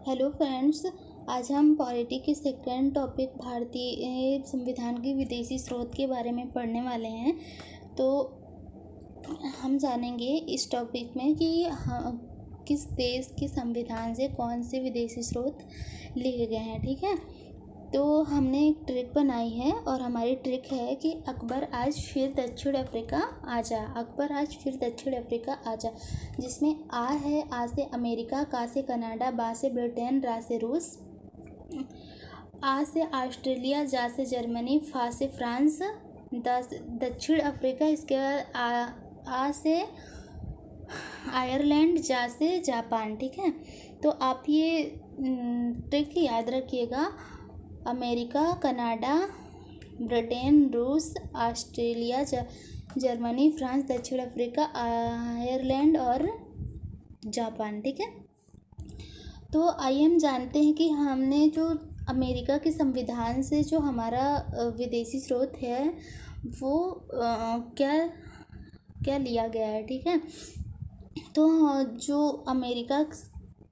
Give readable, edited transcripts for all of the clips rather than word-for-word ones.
Hello friends. आज हम polity के सेकंड टॉपिक भारतीय संविधान के विदेशी स्रोत के बारे में पढ़ने वाले हैं। तो हम जानेंगे इस टॉपिक में कि किस देश के संविधान से कौन से विदेशी स्रोत लिए गए हैं। ठीक है, तो हमने एक ट्रिक बनाई है और हमारी ट्रिक है कि अकबर आज फिर दक्षिण अफ्रीका आजा। अकबर आज फिर दक्षिण अफ्रीका आजा, जिसमें आ है, आ से अमेरिका, का से कनाडा, बा से ब्रिटेन, रा से रूस, आ से ऑस्ट्रेलिया, जा से जर्मनी, फा से फ्रांस, दक्षिण अफ्रीका। इसके बाद आ से आयरलैंड, जा से जापान। ठीक है, तो आप ये ट्रिक याद रखिएगा। अमेरिका, कनाडा, ब्रिटेन, रूस, ऑस्ट्रेलिया, जर्मनी, फ्रांस, दक्षिण अफ्रीका, आयरलैंड और जापान। ठीक है, तो आइए हम जानते हैं कि हमने जो अमेरिका के संविधान से जो हमारा विदेशी स्रोत है वो क्या क्या लिया गया है। ठीक है, तो जो अमेरिका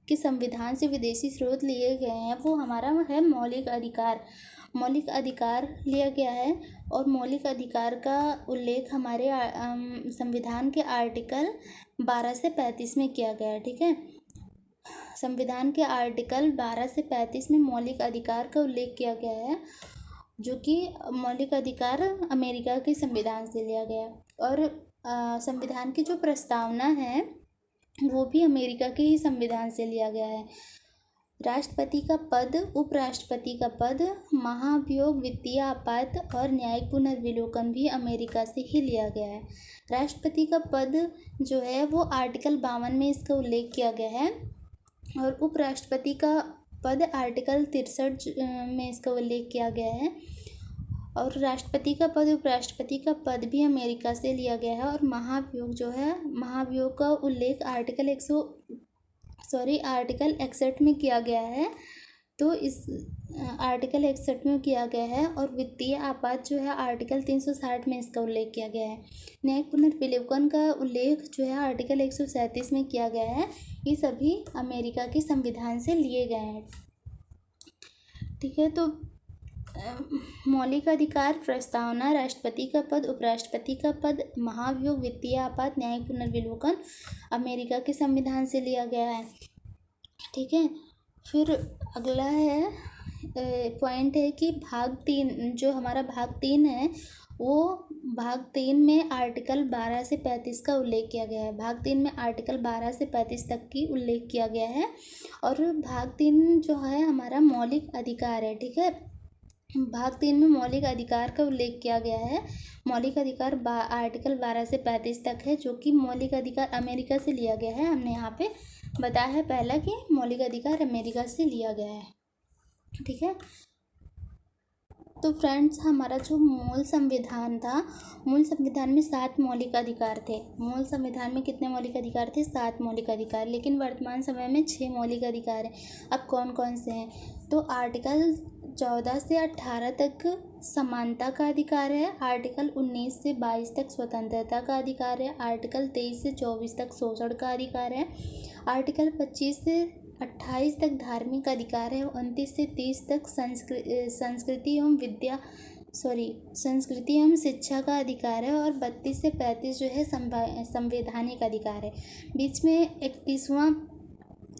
के संविधान से विदेशी स्रोत लिए गए हैं वो हमारा है मौलिक अधिकार। मौलिक अधिकार लिया गया है और मौलिक अधिकार का उल्लेख हमारे संविधान के आर्टिकल 12 से 35 में किया गया है। ठीक है, संविधान के आर्टिकल 12 से 35 में मौलिक अधिकार का उल्लेख किया गया है, जो कि मौलिक अधिकार अमेरिका के संविधान से लिया गया है। और संविधान की जो प्रस्तावना है वो भी अमेरिका के ही संविधान से लिया गया है। राष्ट्रपति का पद, उपराष्ट्रपति का पद, महाभियोग, वित्तीय आपात और न्यायिक पुनर्विलोकन भी अमेरिका से ही लिया गया है। राष्ट्रपति का पद जो है वो आर्टिकल 52 में इसका उल्लेख किया गया है और उपराष्ट्रपति का पद आर्टिकल 63 में इसका उल्लेख किया गया है। और राष्ट्रपति का पद, उपराष्ट्रपति का पद भी अमेरिका से लिया गया है। और महाभियोग जो है, महाभियोग का उल्लेख आर्टिकल 61 में किया गया है। तो इस आर्टिकल 61 में किया गया है। और वित्तीय आपात जो है आर्टिकल 360 में इसका उल्लेख किया गया है। न्यायिक पुनर्विलोकन का उल्लेख जो है आर्टिकल 137 में किया गया है। ये सभी अमेरिका के संविधान से लिए गए हैं। ठीक है, तो मौलिक अधिकार, प्रस्तावना, राष्ट्रपति का पद, उपराष्ट्रपति का पद, महाभियोग, वित्तीय आपात, न्यायिक पुनर्विलोकन अमेरिका के संविधान से लिया गया है। ठीक है, फिर अगला है पॉइंट है कि भाग 3, जो हमारा भाग 3 है वो भाग 3 में आर्टिकल 12 से 35 का उल्लेख किया गया है। भाग 3 में आर्टिकल 12 से 35 तक की उल्लेख किया गया है। और भाग 3 जो है हमारा मौलिक अधिकार है। ठीक है, भाग 3 में मौलिक अधिकार का उल्लेख किया गया है। मौलिक अधिकार आर्टिकल 12 से 35 तक है, जो कि मौलिक अधिकार अमेरिका से लिया गया है। हमने यहाँ पे बताया है पहला कि मौलिक अधिकार अमेरिका से लिया गया है। ठीक है, तो फ्रेंड्स हमारा जो मूल संविधान था, मूल संविधान में 7 मौलिक अधिकार थे। मूल संविधान में कितने मौलिक अधिकार थे? 7 मौलिक अधिकार। लेकिन वर्तमान समय में 6 मौलिक अधिकार हैं। अब कौन कौन से हैं? तो आर्टिकल 14 से 18 तक समानता का अधिकार है। आर्टिकल 19 से 22 तक स्वतंत्रता का अधिकार है। आर्टिकल 23 से 24 तक शोषण का अधिकार है। आर्टिकल 25 से 28 तक धार्मिक अधिकार है। 29 से 30 तक संस्कृति एवं शिक्षा का अधिकार है। और 32 से 35 जो है संवैधानिक अधिकार है। बीच में 31वां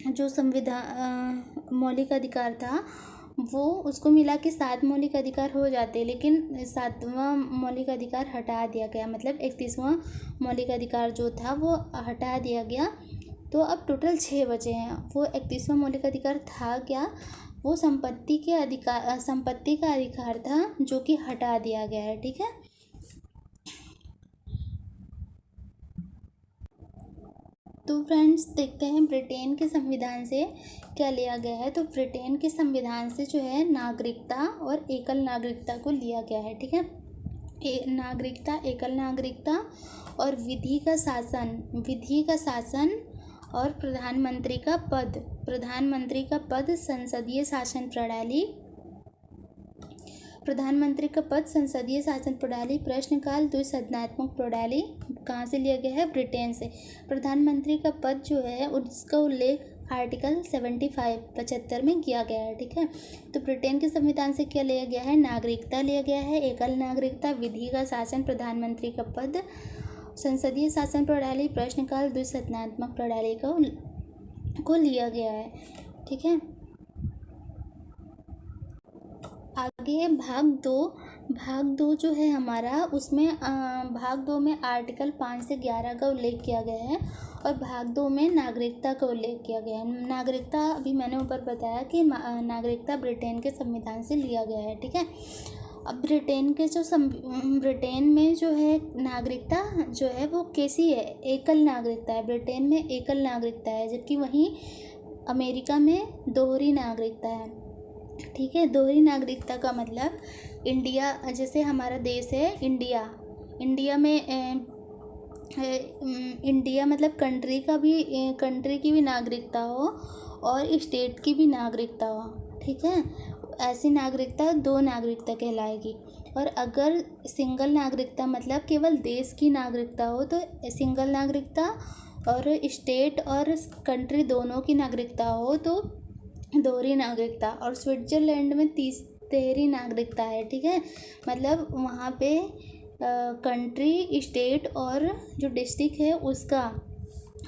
जो मौलिक अधिकार था वो उसको मिला के 7 मौलिक अधिकार हो जाते, लेकिन 7वां मौलिक अधिकार हटा दिया गया। मतलब 31वां मौलिक अधिकार जो था वो हटा दिया गया। तो अब टोटल 6 बचे हैं। वो 31वां मौलिक अधिकार था क्या? वो संपत्ति का अधिकार था, जो कि हटा दिया गया है। ठीक है, तो फ्रेंड्स देखते हैं ब्रिटेन के संविधान से क्या लिया गया है। तो ब्रिटेन के संविधान से जो है नागरिकता और एकल नागरिकता को लिया गया है। ठीक है, नागरिकता, एकल नागरिकता और विधि का शासन और प्रधानमंत्री का पद, संसदीय शासन प्रणाली, प्रश्नकाल, द्विसदनात्मक प्रणाली कहाँ से लिया गया है? ब्रिटेन से। प्रधानमंत्री का पद जो है उसका उल्लेख आर्टिकल 75 में किया गया है। ठीक है, तो ब्रिटेन के संविधान से क्या लिया गया है? नागरिकता लिया गया है, एकल नागरिकता, विधि का शासन, प्रधानमंत्री का पद, संसदीय शासन प्रणाली, प्रश्नकाल, द्विसदनात्मक प्रणाली को लिया गया है। ठीक है, आगे भाग दो जो है हमारा, उसमें भाग 2 में आर्टिकल 5 से 11 का उल्लेख किया गया है और भाग 2 में नागरिकता का उल्लेख किया गया है। नागरिकता अभी मैंने ऊपर बताया कि नागरिकता ब्रिटेन के संविधान से लिया गया है। ठीक है, अब ब्रिटेन में जो है नागरिकता जो है वो कैसी है? एकल नागरिकता है। ब्रिटेन में एकल नागरिकता है, जबकि वहीं अमेरिका में दोहरी नागरिकता है। ठीक है, दोहरी नागरिकता का मतलब इंडिया, जैसे हमारा देश है इंडिया में इंडिया मतलब कंट्री की भी नागरिकता हो और स्टेट की भी नागरिकता हो। ठीक है, ऐसी नागरिकता 2 नागरिकता कहलाएगी। और अगर सिंगल नागरिकता मतलब केवल देश की नागरिकता हो तो सिंगल नागरिकता, और स्टेट और कंट्री दोनों की नागरिकता हो तो दोहरी नागरिकता। और स्विट्जरलैंड में तिहरी नागरिकता है। ठीक है, मतलब वहाँ पे कंट्री, स्टेट और जो डिस्ट्रिक्ट है उसका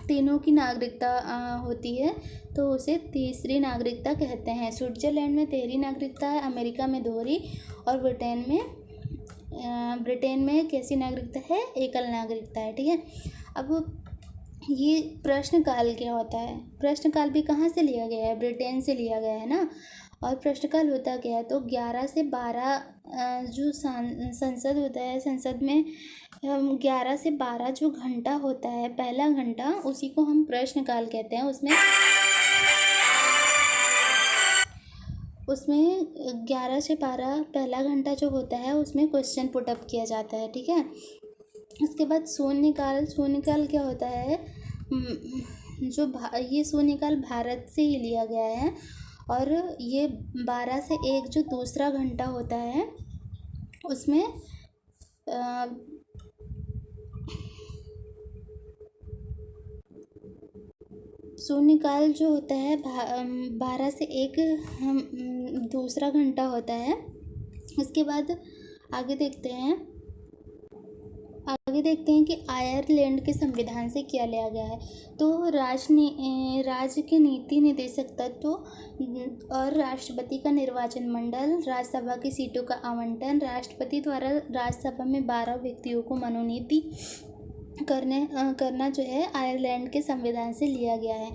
तीनों की नागरिकता होती है, तो उसे तीसरी नागरिकता कहते हैं। स्विट्जरलैंड में तिहरी नागरिकता है, अमेरिका में दोहरी, और ब्रिटेन में कैसी नागरिकता है? एकल नागरिकता है। ठीक है, अब ये प्रश्नकाल क्या होता है? प्रश्नकाल भी कहाँ से लिया गया है? ब्रिटेन से लिया गया है ना। और प्रश्नकाल होता क्या है? तो 11 से 12 जो संसद होता है, संसद में 11 से 12 जो घंटा होता है, पहला घंटा, उसी को हम प्रश्नकाल कहते हैं। उसमें 11 से 12 पहला घंटा जो होता है उसमें क्वेश्चन पुटअप किया जाता है। ठीक है, उसके बाद शून्यकाल क्या होता है? ये शून्यकाल भारत से ही लिया गया है। और ये 12 से 1 जो दूसरा घंटा होता है उसमें शून्यकाल जो होता है 12 से 1 दूसरा घंटा होता है। उसके बाद आगे देखते हैं कि आयरलैंड के संविधान से क्या लिया गया है। तो राज्य के नीति निर्देशक तत्व और राष्ट्रपति का निर्वाचन मंडल, राज्यसभा की सीटों का आवंटन, राष्ट्रपति द्वारा राज्यसभा में 12 व्यक्तियों को मनोनीत करना जो है आयरलैंड के संविधान से लिया गया है।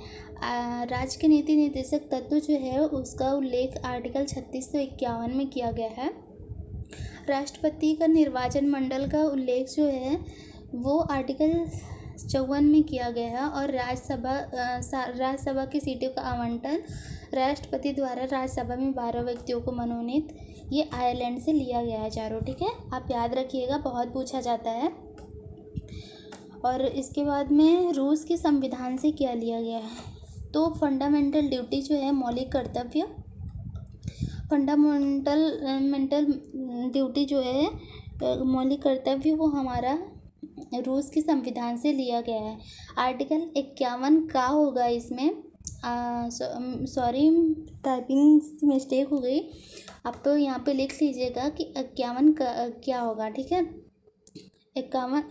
राज्य के नीति निर्देशक तत्व जो है उसका उल्लेख आर्टिकल 36 से 51 में किया गया है। राष्ट्रपति का निर्वाचन मंडल का उल्लेख जो है वो आर्टिकल 54 में किया गया है। और राज्यसभा की सीटों का आवंटन राष्ट्रपति द्वारा राज्यसभा में 12 व्यक्तियों को मनोनीत, ये आयरलैंड से लिया गया है चारों। ठीक है, आप याद रखिएगा, बहुत पूछा जाता है। और इसके बाद में रूस के संविधान से क्या लिया गया है? तो फंडामेंटल ड्यूटी जो है, मौलिक कर्तव्य, फंडामेंटल ड्यूटी जो है मौलिक कर्तव्य, वो हमारा रूस के संविधान से लिया गया है। आर्टिकल 51 का होगा इसमें, सॉरी टाइपिंग मिस्टेक हो गई, आप तो यहाँ पे लिख लीजिएगा कि 51 का क्या होगा। ठीक है, 51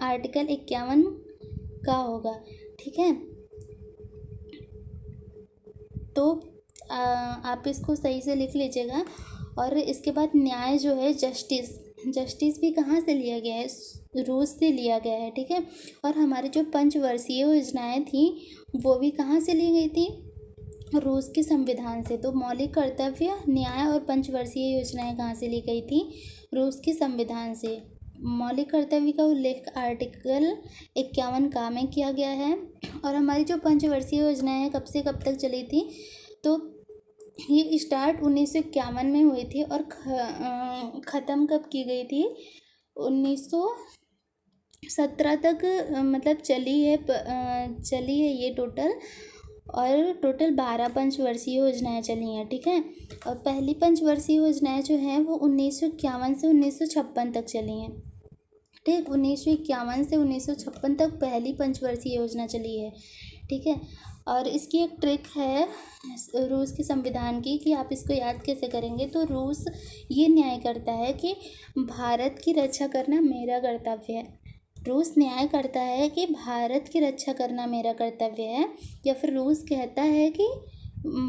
आर्टिकल 51 का होगा। ठीक है, तो आप इसको सही से लिख लीजिएगा। और इसके बाद न्याय जो है, जस्टिस भी कहाँ से लिया गया है? रूस से लिया गया है। ठीक है, और हमारी जो पंचवर्षीय योजनाएं थी वो भी कहाँ से ली गई थी? रूस के संविधान से। तो मौलिक कर्तव्य, न्याय और पंचवर्षीय योजनाएं कहाँ से ली गई थी? रूस के संविधान से। मौलिक कर्तव्य का उल्लेख आर्टिकल 51 का में किया गया है। और हमारी जो पंचवर्षीय योजनाएं कब से कब तक चली थी? तो ये स्टार्ट 1951 में हुई थी और ख़त्म कब की गई थी? 1917 तक मतलब चली है ये टोटल। और टोटल 12 पंचवर्षीय योजनाएं चली हैं। ठीक है, और पहली पंचवर्षीय योजनाएं जो हैं वो 1951 से 1956 तक चली हैं। ठीक, 1951 से 1956 तक पहली पंचवर्षीय योजना चली है। ठीक है, और इसकी एक ट्रिक है रूस के संविधान की कि आप इसको याद कैसे करेंगे। तो रूस ये न्याय करता है कि भारत की रक्षा करना मेरा कर्तव्य है। रूस न्याय करता है कि भारत की रक्षा करना मेरा कर्तव्य है, या फिर रूस कहता है कि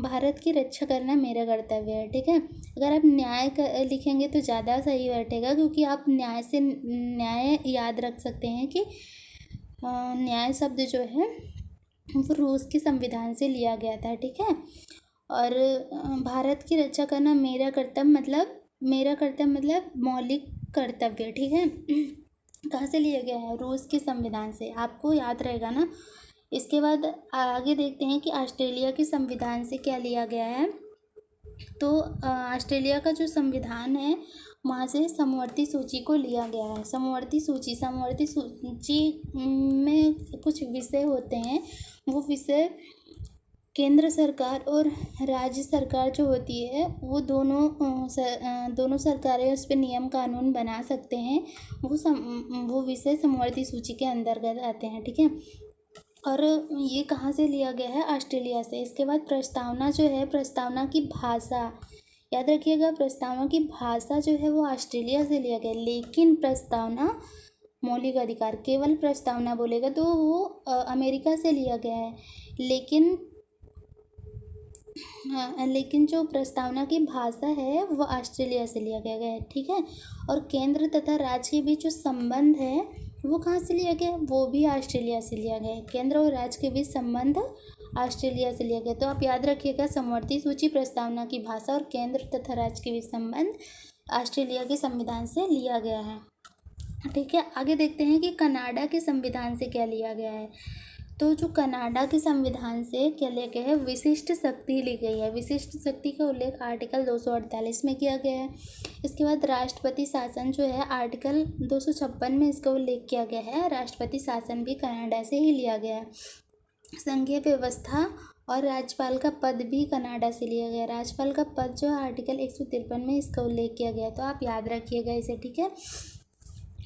भारत की रक्षा करना मेरा कर्तव्य है। ठीक है, अगर आप न्याय लिखेंगे तो ज़्यादा सही बैठेगा, क्योंकि आप न्याय से न्याय याद रख सकते हैं कि न्याय शब्द जो है वो रूस के संविधान से लिया गया था। ठीक है, और भारत की रक्षा करना मेरा कर्तव्य मतलब मौलिक कर्तव्य। ठीक है, कहाँ से लिया गया है? रूस के संविधान से, आपको याद रहेगा ना। इसके बाद आगे देखते हैं कि ऑस्ट्रेलिया के संविधान से क्या लिया गया है। तो ऑस्ट्रेलिया का जो संविधान है वहाँ से समवर्ती सूची को लिया गया है। समवर्ती सूची में कुछ विषय होते हैं, वो विषय केंद्र सरकार और राज्य सरकार जो होती है वो दोनों सरकारें उस पर नियम कानून बना सकते हैं। वो विषय समवर्ती सूची के अंतर्गत आते हैं। ठीक है, और ये कहाँ से लिया गया है? ऑस्ट्रेलिया से। इसके बाद प्रस्तावना जो है, प्रस्तावना की भाषा याद रखिएगा, प्रस्तावना की भाषा जो है वो ऑस्ट्रेलिया से लिया गया, लेकिन प्रस्तावना मौलिक अधिकार, केवल प्रस्तावना बोलेगा तो वो अमेरिका से लिया गया है, लेकिन जो प्रस्तावना की भाषा है वो ऑस्ट्रेलिया से लिया गया है। ठीक है, और केंद्र तथा राज्य के बीच जो संबंध है वो कहाँ से लिया गया? वो भी ऑस्ट्रेलिया से लिया गया है। केंद्र और राज्य के बीच संबंध ऑस्ट्रेलिया से लिया गया। तो आप याद रखिएगा, समवर्ती सूची, प्रस्तावना की भाषा और केंद्र तथा राज्य के बीच संबंध ऑस्ट्रेलिया के संविधान से लिया गया है। ठीक है, आगे देखते हैं कि कनाडा के संविधान से क्या लिया गया है। तो जो कनाडा के संविधान से क्या लिया गया है? विशिष्ट शक्ति ली गई है। विशिष्ट शक्ति का उल्लेख आर्टिकल 248 में किया गया है। इसके बाद राष्ट्रपति शासन जो है आर्टिकल 256 में इसका उल्लेख किया गया है। राष्ट्रपति शासन भी कनाडा से ही लिया गया है। संघीय व्यवस्था और राज्यपाल का पद भी कनाडा से लिया गया। राज्यपाल का पद जो है आर्टिकल 153 में इसका उल्लेख किया गया, तो आप याद रखिएगा इसे। ठीक है,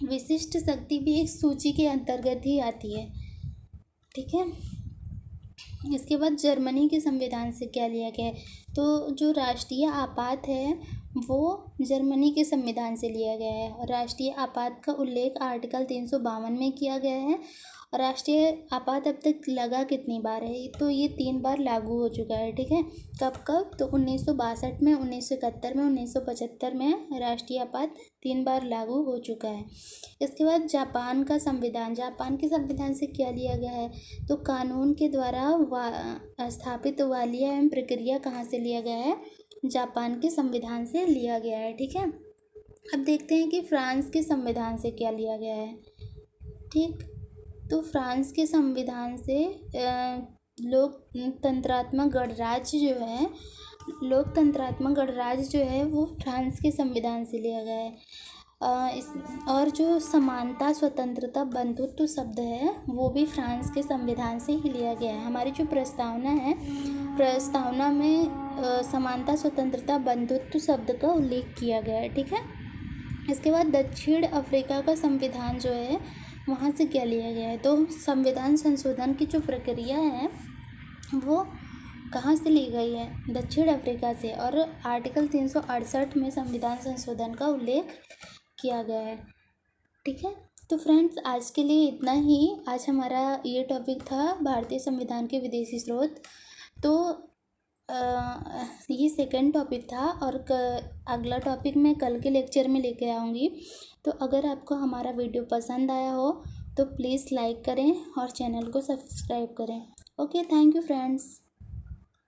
विशिष्ट शक्ति भी एक सूची के अंतर्गत ही आती है। ठीक है, इसके बाद जर्मनी के संविधान से क्या लिया गया है? तो जो राष्ट्रीय आपात है वो जर्मनी के संविधान से लिया गया है, और राष्ट्रीय आपात का उल्लेख आर्टिकल 352 में किया गया है। और राष्ट्रीय आपात अब तक लगा कितनी बार है? तो ये 3 बार लागू हो चुका है। ठीक है, कब कब? तो 1962 में, 1971 में, 1975 में राष्ट्रीय आपात 3 बार लागू हो चुका है। इसके बाद जापान का संविधान, जापान के संविधान से क्या लिया गया है? तो कानून के द्वारा स्थापित वालिया एवं प्रक्रिया कहाँ से लिया गया है? जापान के संविधान से लिया गया है। ठीक है, अब देखते हैं कि फ्रांस के संविधान से क्या लिया गया है। ठीक, तो फ्रांस के संविधान से लोकतंत्रात्मक गणराज्य जो है वो फ्रांस के संविधान से लिया गया है। और जो समानता, स्वतंत्रता, बंधुत्व शब्द है वो भी फ्रांस के संविधान से ही लिया गया है। हमारी जो प्रस्तावना है, प्रस्तावना में समानता, स्वतंत्रता, बंधुत्व शब्द का उल्लेख किया गया है। ठीक है, इसके बाद दक्षिण अफ्रीका का संविधान जो है वहाँ से क्या लिया गया है? तो संविधान संशोधन की जो प्रक्रिया है वो कहाँ से ली गई है? दक्षिण अफ्रीका से, और आर्टिकल 368 में संविधान संशोधन का उल्लेख किया गया है। ठीक है, तो फ्रेंड्स आज के लिए इतना ही। आज हमारा ये टॉपिक था भारतीय संविधान के विदेशी स्रोत। तो ये सेकंड टॉपिक था, और अगला टॉपिक मैं कल के लेक्चर में लेके आऊँगी। तो अगर आपको हमारा वीडियो पसंद आया हो तो प्लीज़ लाइक करें और चैनल को सब्सक्राइब करें। Okay, thank you friends.